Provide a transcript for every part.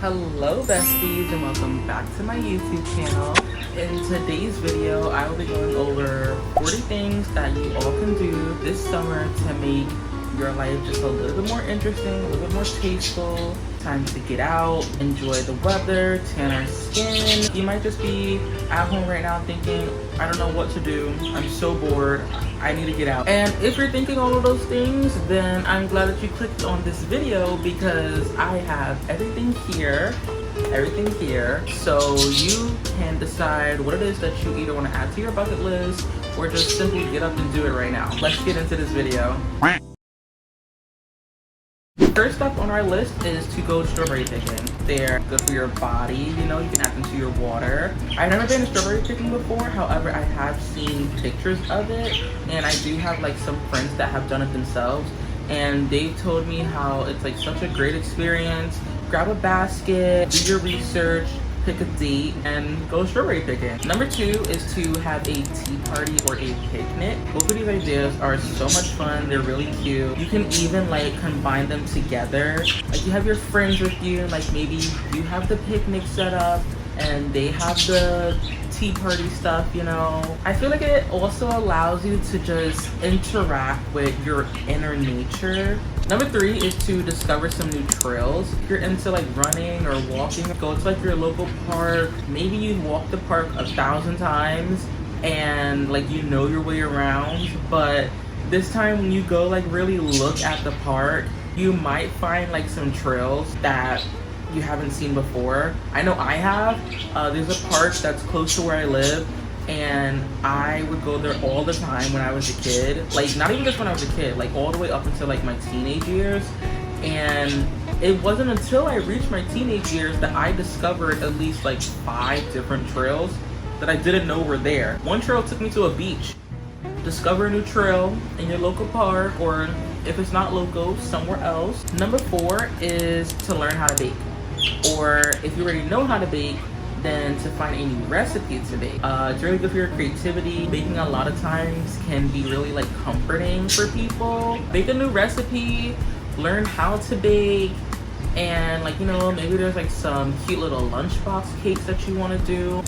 Hello besties and welcome back to my YouTube channel. In today's video, I will be going over 40 things that you all can do this summer to make your life just a little bit more interesting, a little bit more tasteful. Time to get out, enjoy the weather, tan our skin. You might just be at home right now thinking, I don't know what to do. I'm so bored. I need to get out. And if you're thinking all of those things, then I'm glad that you clicked on this video because I have everything here so you can decide what it is that you either want to add to your bucket list or just simply get up and do it right now. Let's get into this video. First up on our list is to go strawberry picking. They're good for your body, you know, you can add them to your water. I've never been strawberry picking before, however, I have seen pictures of it, and I do have like some friends that have done it themselves, and they've told me how it's like such a great experience. Grab a basket, do your research, pick a date, and go strawberry picking. Number 2 is to have a tea party or a picnic. Both of these ideas are so much fun. They're really cute. You can even like combine them together. Like you have your friends with you, and like maybe you have the picnic set up and they have the tea party stuff, you know. I feel like it also allows you to just interact with your inner nature. Number 3 is to discover some new trails. If you're into like running or walking, go to like your local park. Maybe you've walked the park 1,000 times and like you know your way around, but this time when you go like really look at the park, you might find like some trails that you haven't seen before. I know I have. There's a park that's close to where I live, and I would go there all the time when I was a kid. Like not even just when I was a kid, like all the way up until like my teenage years. And it wasn't until I reached my teenage years that I discovered at least like 5 different trails that I didn't know were there. One trail took me to a beach. Discover a new trail in your local park, or if it's not local, somewhere else. Number 4 is to learn how to bake. Or if you already know how to bake, then to find a new recipe to bake. It's really good for your creativity. Baking a lot of times can be really like comforting for people. Bake a new recipe, learn how to bake, and like, you know, maybe there's like some cute little lunchbox cakes that you want to do.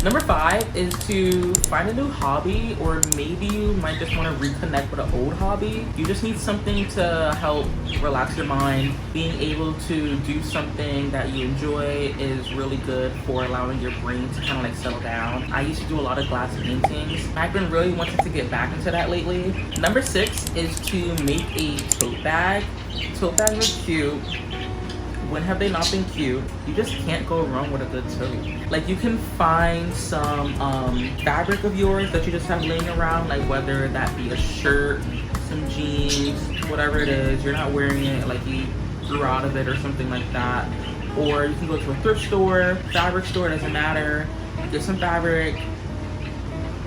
Number 5 is to find a new hobby, or maybe you might just want to reconnect with an old hobby. You just need something to help relax your mind. Being able to do something that you enjoy is really good for allowing your brain to kind of like settle down. I used to do a lot of glass paintings. I've been really wanting to get back into that lately. Number 6 is to make a tote bag. Tote bags are cute. When have they not been cute? You just can't go wrong with a good tote. Like you can find some fabric of yours that you just have laying around, like whether that be a shirt, some jeans, whatever it is, you're not wearing it, like you grew out of it or something like that. Or you can go to a thrift store, fabric store, doesn't matter, get some fabric,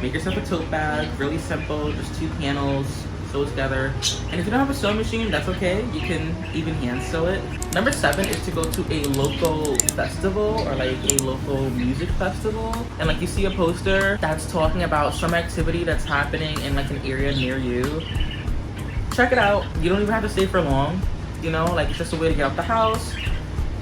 make yourself a tote bag, really simple, just 2 panels, sew it together. And if you don't have a sewing machine, that's okay, you can even hand sew it. Number 7 is to go to a local festival or like a local music festival, and like you see a poster that's talking about some activity that's happening in like an area near you. Check it out. You don't even have to stay for long, you know, like it's just a way to get out the house,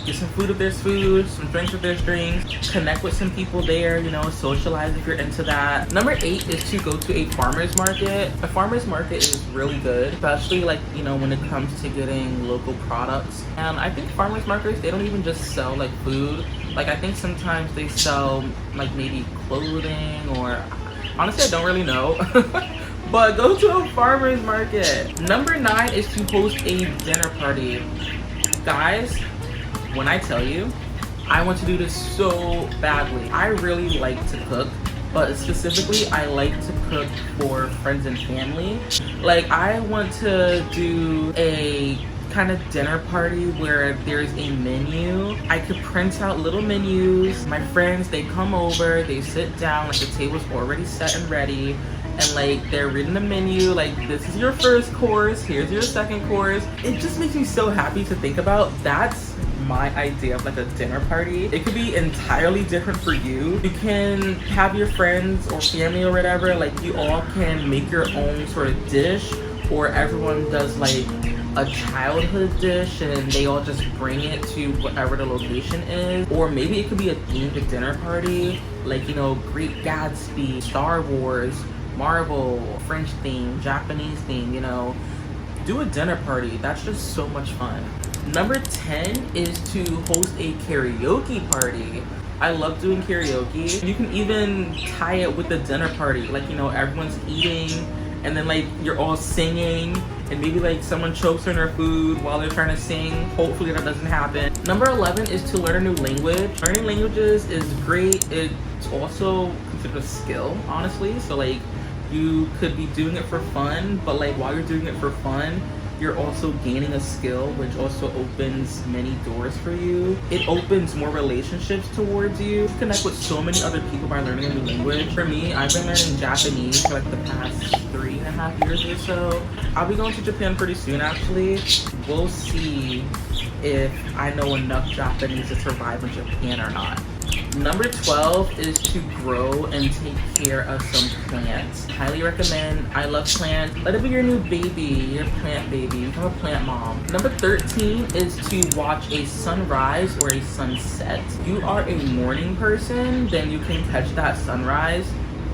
get some food if there's food, some drinks if there's drinks, connect with some people there, you know, socialize if you're into that. Number 8 is to go to a farmer's market. A farmer's market is really good, especially like, you know, when it comes to getting local products. And I think farmer's markets, they don't even just sell like food. Like I think sometimes they sell like maybe clothing, or honestly I don't really know. But go to a farmer's market. Number 9 is to host a dinner party. Guys, when I tell you, I want to do this so badly. I really like to cook, but specifically I like to cook for friends and family. Like I want to do a kind of dinner party where there's a menu. I could print out little menus. My friends, they come over, they sit down, like the table's already set and ready, and like they're reading the menu, like this is your first course, here's your second course. It just makes me so happy to think about. That's my idea of like a dinner party. It could be entirely different for you. You can have your friends or family or whatever, like you all can make your own sort of dish, or everyone does like a childhood dish and they all just bring it to whatever the location is. Or maybe it could be a themed dinner party, like, you know, Great Gatsby, Star Wars, Marvel, French theme, Japanese theme, you know. Do a dinner party. That's just so much fun. Number 10 is to host a karaoke party. I love doing karaoke. You can even tie it with the dinner party. Like, you know, everyone's eating and then like you're all singing and maybe like someone chokes on their food while they're trying to sing. Hopefully that doesn't happen. Number 11 is to learn a new language. Learning languages is great. It's also considered a skill, honestly. So like you could be doing it for fun, but like while you're doing it for fun, you're also gaining a skill, which also opens many doors for you. It opens more relationships towards you. You connect with so many other people by learning a new language. For me, I've been learning Japanese for like the past 3.5 years or so. I'll be going to Japan pretty soon, actually. We'll see if I know enough Japanese to survive in Japan or not. Number 12 is to grow and take care of some plants. Highly recommend. I love plants. Let it be your new baby, your plant baby. Become a plant mom. Number 13 is to watch a sunrise or a sunset. If you are a morning person, then you can catch that sunrise.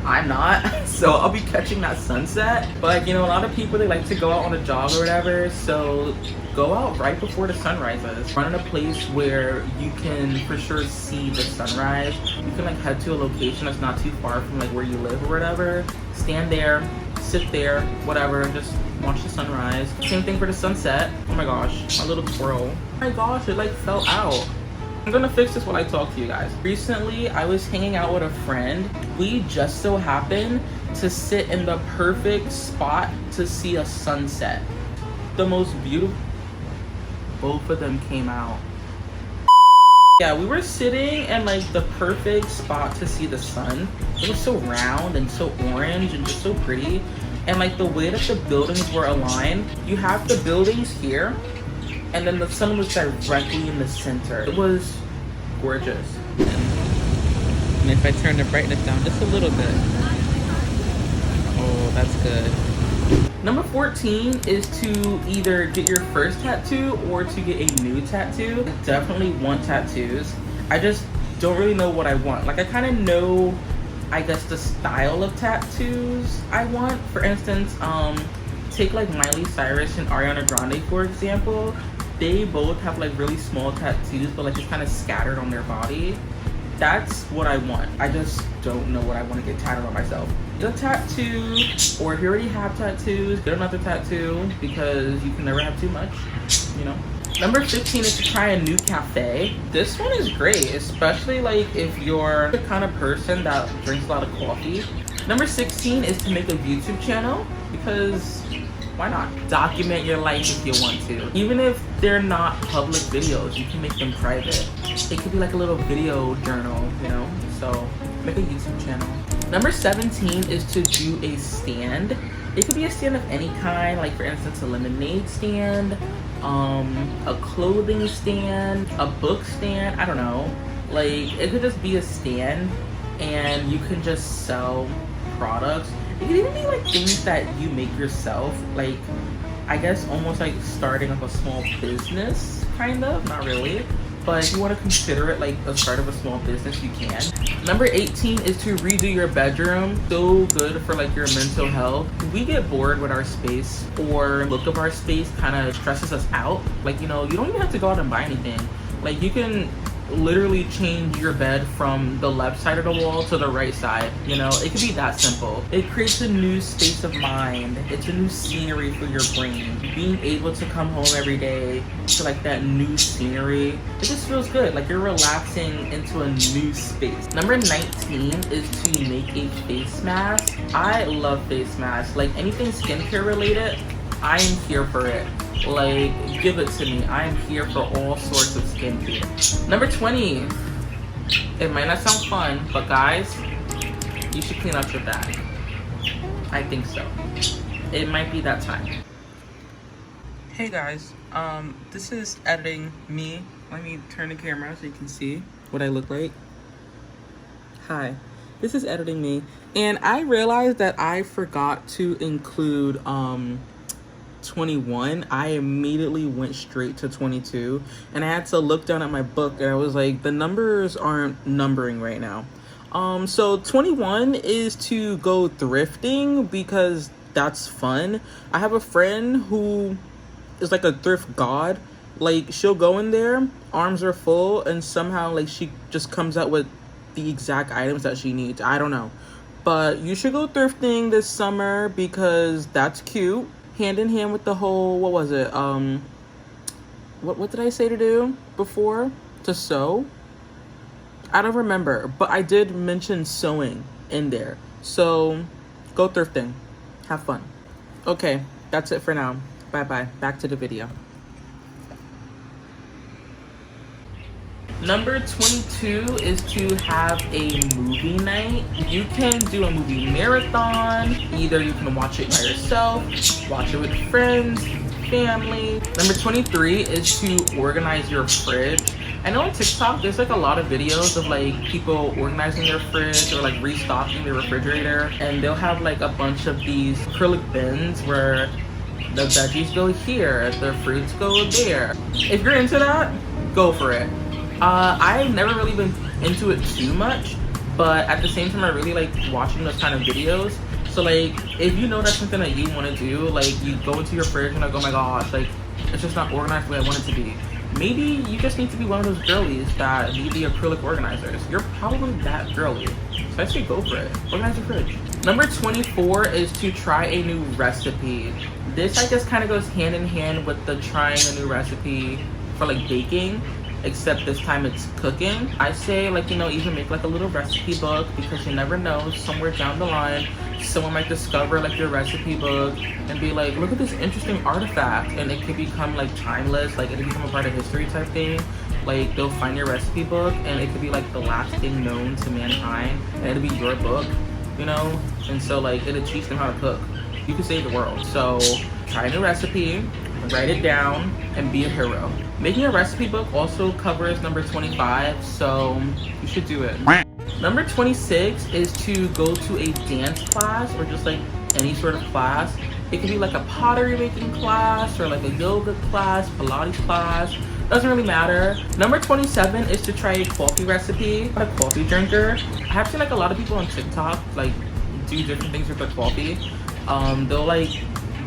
I'm not, so I'll be catching that sunset. But like, you know, a lot of people, they like to go out on a jog or whatever, so go out right before the sun rises. Run in a place where you can for sure see the sunrise. You can like head to a location that's not too far from like where you live or whatever. Stand there, sit there, whatever, and just watch the sunrise. Same thing for the sunset. Oh my gosh, my little squirrel. Oh my gosh, it like fell out. I'm gonna fix this while I talk to you guys. Recently, I was hanging out with a friend. We just so happened to sit in the perfect spot to see a sunset. The most beautiful. Both of them came out. Yeah, we were sitting in like the perfect spot to see the sun. It was so round and so orange and just so pretty. And like the way that the buildings were aligned, you have the buildings here, and then the sun was directly in the center. It was gorgeous. And if I turn the brightness down just a little bit. Oh, that's good. Number 14 is to either get your first tattoo or to get a new tattoo. I definitely want tattoos. I just don't really know what I want. Like I kind of know, I guess, the style of tattoos I want. For instance, take like Miley Cyrus and Ariana Grande, for example. They both have like really small tattoos, but like just kind of scattered on their body. That's what I want. I just don't know what I want to get tattooed on myself. Get a tattoo, or if you already have tattoos, get another tattoo, because you can never have too much, you know. Number 15 is to try a new cafe. This one is great, especially like if you're the kind of person that drinks a lot of coffee. Number 16 is to make a YouTube channel, because why not? Document your life if you want to. Even if they're not public videos, you can make them private. It could be like a little video journal, you know? So make a YouTube channel. Number 17 is to do a stand. It could be a stand of any kind, like for instance, a lemonade stand, a clothing stand, a book stand, I don't know. Like, it could just be a stand and you can just sell products. It could even be like things that you make yourself, like I guess almost like starting up a small business, kind of, not really. But if you want to consider it like the start of a small business, you can. Number 18 is to redo your bedroom. So good for like your mental health. We get bored with our space, or look of our space kind of stresses us out. Like, you know, you don't even have to go out and buy anything. Like you can literally change your bed from the left side of the wall to the right side, you know. It could be that simple. It creates a new space of mind. It's a new scenery for your brain. Being able to come home every day to like that new scenery, it just feels good. Like you're relaxing into a new space. Number 19 is to make a face mask. I love face masks. Like anything skincare related, I am here for it. Like, give it to me. I am here for all sorts of skincare. Number 20. It might not sound fun, but guys, you should clean out your bag. I think so. It might be that time. Hey guys, this is editing me. Let me turn the camera so you can see what I look like. Hi, this is editing me. And I realized that I forgot to include, 21, I immediately went straight to 22, and I had to look down at my book, and I was like, the numbers aren't numbering right now. So 21 is to go thrifting because that's fun. I have a friend who is like a thrift god. Like, she'll go in there, arms are full, and somehow like she just comes out with the exact items that she needs. I don't know. But you should go thrifting this summer because that's cute. Hand in hand with the whole, what was it? What did I say to do before? To sew? I don't remember, but I did mention sewing in there. So go thrifting. Have fun. Okay, that's it for now. Bye-bye. Back to the video. Number 22 is to have a movie night. You can do a movie marathon. Either you can watch it by yourself, watch it with friends, family. Number 23 is to organize your fridge. I know on TikTok there's like a lot of videos of like people organizing their fridge or like restocking their refrigerator, and they'll have like a bunch of these acrylic bins where the veggies go here, the fruits go there. If you're into that, go for it. I've never really been into it too much, but at the same time I really like watching those kind of videos. So like, if you know that's something that you want to do, like you go into your fridge and like, oh my gosh, like it's just not organized the way I want it to be. Maybe you just need to be one of those girlies that need the acrylic organizers. You're probably that girly. So I say go for it. Organize your fridge. Number 24 is to try a new recipe. This I guess kind of goes hand in hand with the trying a new recipe for like baking, except this time it's cooking. I say like, you know, even make like a little recipe book, because you never know, somewhere down the line someone might discover like your recipe book and be like, look at this interesting artifact, and it could become like timeless, like it could become a part of history type thing. Like they'll find your recipe book and it could be like the last thing known to mankind, and it'll be your book, you know. And so like it'll teach them how to cook. You can save the world. So try a new recipe, write it down, and be a hero. Making a recipe book also covers number 25, so you should do it. Number 26 is to go to a dance class, or just like any sort of class. It could be like a pottery making class, or like a yoga class, Pilates class. Doesn't really matter. Number 27 is to try a coffee recipe. I'm a coffee drinker. I have seen like a lot of people on TikTok like do different things with their coffee. They'll like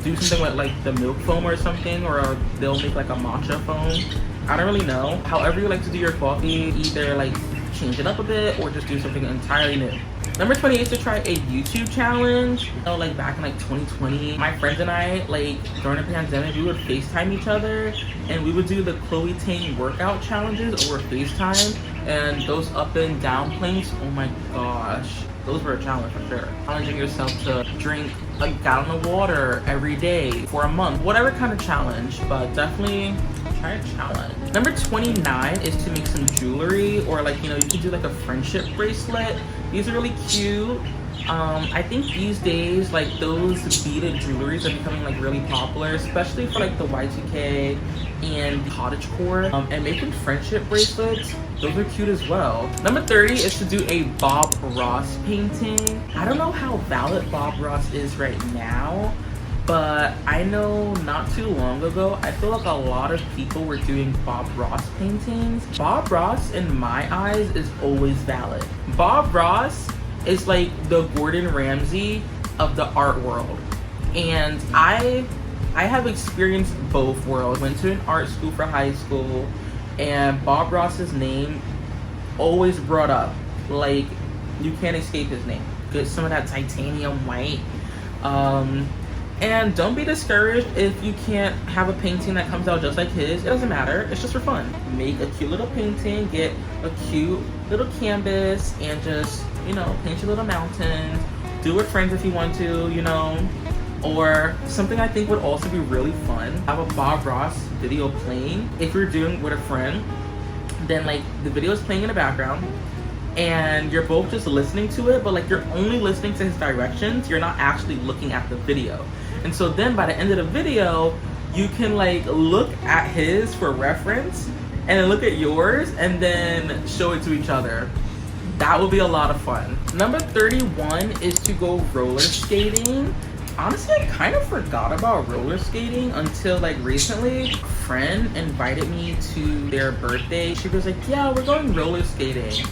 do something with like the milk foam or something, or they'll make like a matcha foam. I don't really know. However you like to do your coffee, either like change it up a bit or just do something entirely new. Number 28 is to try a YouTube challenge. You know, like back in like 2020, my friends and I, like during the pandemic, we would FaceTime each other and we would do the Chloe Ting workout challenges over FaceTime, and those up and down planks, oh my gosh. Those were a challenge for sure. Challenging yourself to drink a gallon of water every day for a month. Whatever kind of challenge, but definitely try a challenge. Number 29 is to make some jewelry, or like, you know, you can do like a friendship bracelet. These are really cute. I think these days, like those beaded jewelries are becoming like really popular, especially for like the Y2K and cottagecore. And making friendship bracelets, those are cute as well. Number 30 is to do a Bob Ross painting. I don't know how valid Bob Ross is right now, but I know not too long ago, I feel like a lot of people were doing Bob Ross paintings. Bob Ross, in my eyes, is always valid. Bob Ross is like the Gordon Ramsay of the art world. And I have experienced both worlds. Went to an art school for high school, and Bob Ross's name always brought up. Like, you can't escape his name. Get some of that titanium white. And don't be discouraged if you can't have a painting that comes out just like his. It doesn't matter. It's just for fun. Make a cute little painting, get a cute little canvas, and just, you know, paint your little mountains. Do it with friends if you want to, you know. Or something I think would also be really fun, have a Bob Ross video playing. If you're doing it with a friend, then like the video is playing in the background and you're both just listening to it, but like you're only listening to his directions. You're not actually looking at the video. And so then by the end of the video, you can like look at his for reference and then look at yours and then show it to each other. That would be a lot of fun. Number 31 is to go roller skating. Honestly, I kind of forgot about roller skating until like recently. A friend invited me to their birthday. She was like, yeah, we're going roller skating.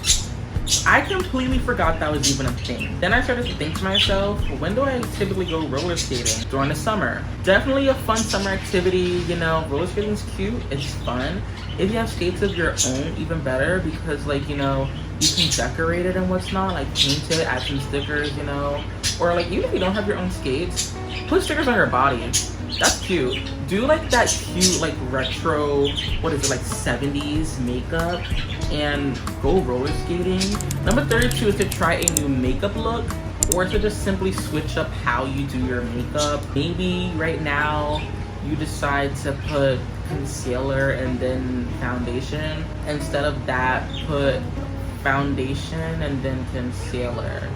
I completely forgot that was even a thing. Then I started to think to myself, when do I typically go roller skating? During the summer. Definitely a fun summer activity, you know. Roller skating's cute, it's fun. If you have skates of your own, even better, because like, you know, you can decorate it and what's not, like paint it, add some stickers, you know. Or like, even if you don't have your own skates, put stickers on your body. That's cute. Do like that cute like retro, what is it, like 70s makeup and go roller skating. Number 32 is to try a new makeup look, or to just simply switch up how you do your makeup. Maybe right now you decide to put concealer and then foundation. Instead of that, put foundation and then concealer.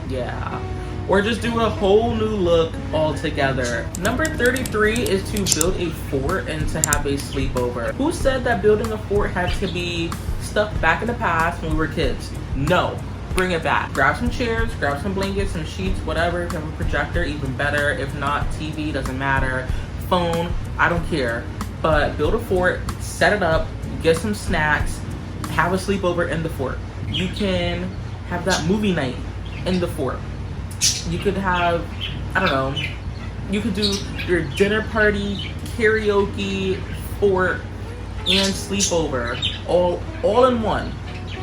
Yeah. Or just do a whole new look altogether. Number 33 is to build a fort and to have a sleepover. Who said that building a fort had to be stuff back in the past when we were kids? No, bring it back. Grab some chairs, grab some blankets, some sheets, whatever. If you have a projector, even better. If not, TV, doesn't matter. Phone, I don't care. But build a fort, set it up, get some snacks, have a sleepover in the fort. You can have that movie night in the fort. You could have, I don't know, you could do your dinner party, karaoke, fort, and sleepover all in one.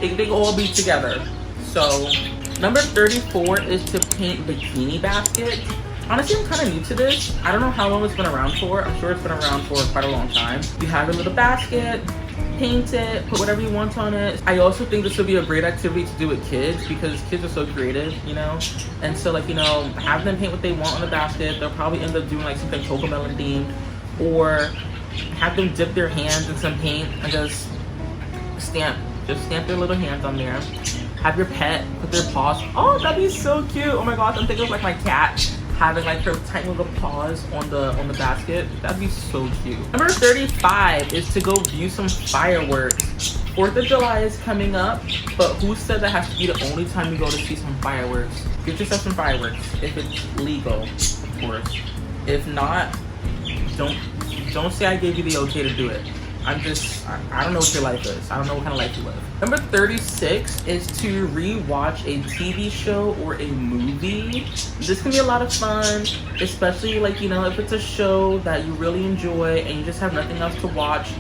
They all be together. So number 34 is to paint bikini baskets. Honestly, I'm kind of new to this. I don't know how long it's been around for. I'm sure it's been around for quite a long time. You have a little basket, paint it, put whatever you want on it. I also think this would be a great activity to do with kids because kids are so creative, you know? And so like, you know, have them paint what they want on the basket. They'll probably end up doing like something Cocomelon themed, or have them dip their hands in some paint and just stamp their little hands on there. Have your pet put their paws. Oh, that'd be so cute. Oh my gosh, I'm thinking of like my cat having like her tiny little paws on the basket. That'd be so cute. Number 35 is to go view some fireworks. 4th of July is coming up, but who said that has to be the only time you go to see some fireworks? Get yourself some fireworks if it's legal, of course. If not, don't say I gave you the okay to do it. I don't know what your life is. I don't know what kind of life you live. Number 36 is to re-watch a TV show or a movie. This can be a lot of fun, especially like, you know, if it's a show that you really enjoy and you just have nothing else to watch.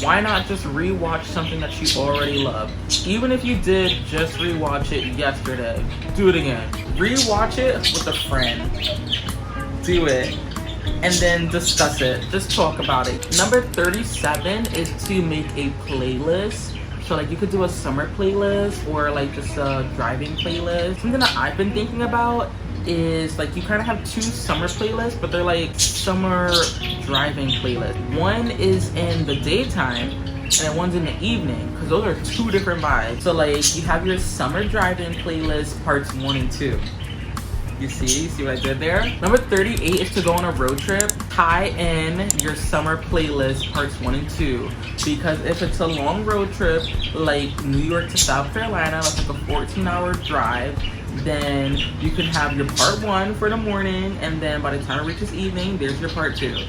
Why not just re-watch something that you already love? Even if you did just re-watch it yesterday, do it again. Re-watch it with a friend. Do it. And then discuss it. Just talk about it. Number 37 is to make a playlist. So like you could do a summer playlist or like just a driving playlist. Something that I've been thinking about is like you kind of have 2 summer playlists, but they're like summer driving playlists. One is in the daytime and then one's in the evening, because those are 2 different vibes. So like you have your summer driving playlist parts 1 and 2. You see what I did there? Number 38 is to go on a road trip. Tie in your summer playlist parts 1 and 2. Because if it's a long road trip, like New York to South Carolina, that's like a 14-hour drive, then you can have your part 1 for the morning, and then by the time it reaches evening, there's your part 2.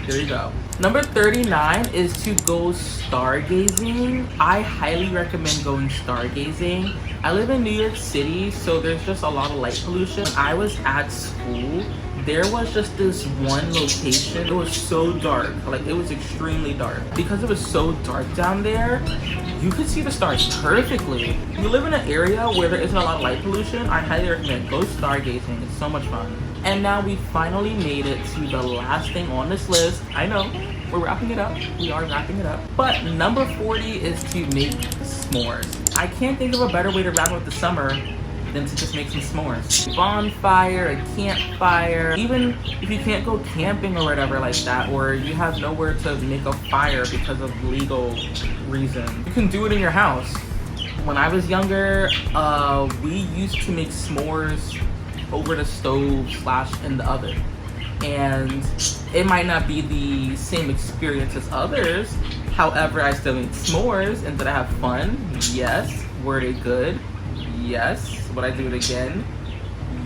There you go. Number 39 is to go stargazing. I highly recommend going stargazing. I live in New York City, so there's just a lot of light pollution. When I was at school, there was just this one location. It was so dark, like it was extremely dark. Because it was so dark down there, you could see the stars perfectly. If you live in an area where there isn't a lot of light pollution, I highly recommend go stargazing. It's so much fun. And now we finally made it to the last thing on this list. I know, we're wrapping it up. We are wrapping it up. But number 40 is to make s'mores. I can't think of a better way to wrap up the summer than to just make some s'mores. Bonfire, a campfire. Even if you can't go camping or whatever like that, or you have nowhere to make a fire because of legal reasons, you can do it in your house. When I was younger, we used to make s'mores over the stove / in the oven. And it might not be the same experience as others. However, I still made s'mores and did I have fun? Yes. Were they good? Yes. Would I do it again?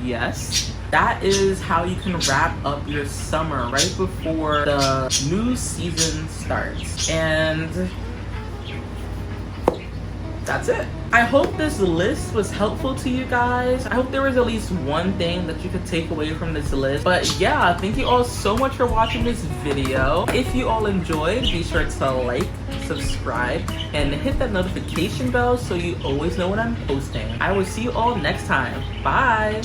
yes, that is how you can wrap up your summer right before the new season starts. And that's it. I hope this list was helpful to you guys. I hope there was at least one thing that you could take away from this list. But yeah, thank you all so much for watching this video. If you all enjoyed, be sure to like, subscribe, and hit that notification bell so you always know when I'm posting. I will see you all next time. Bye.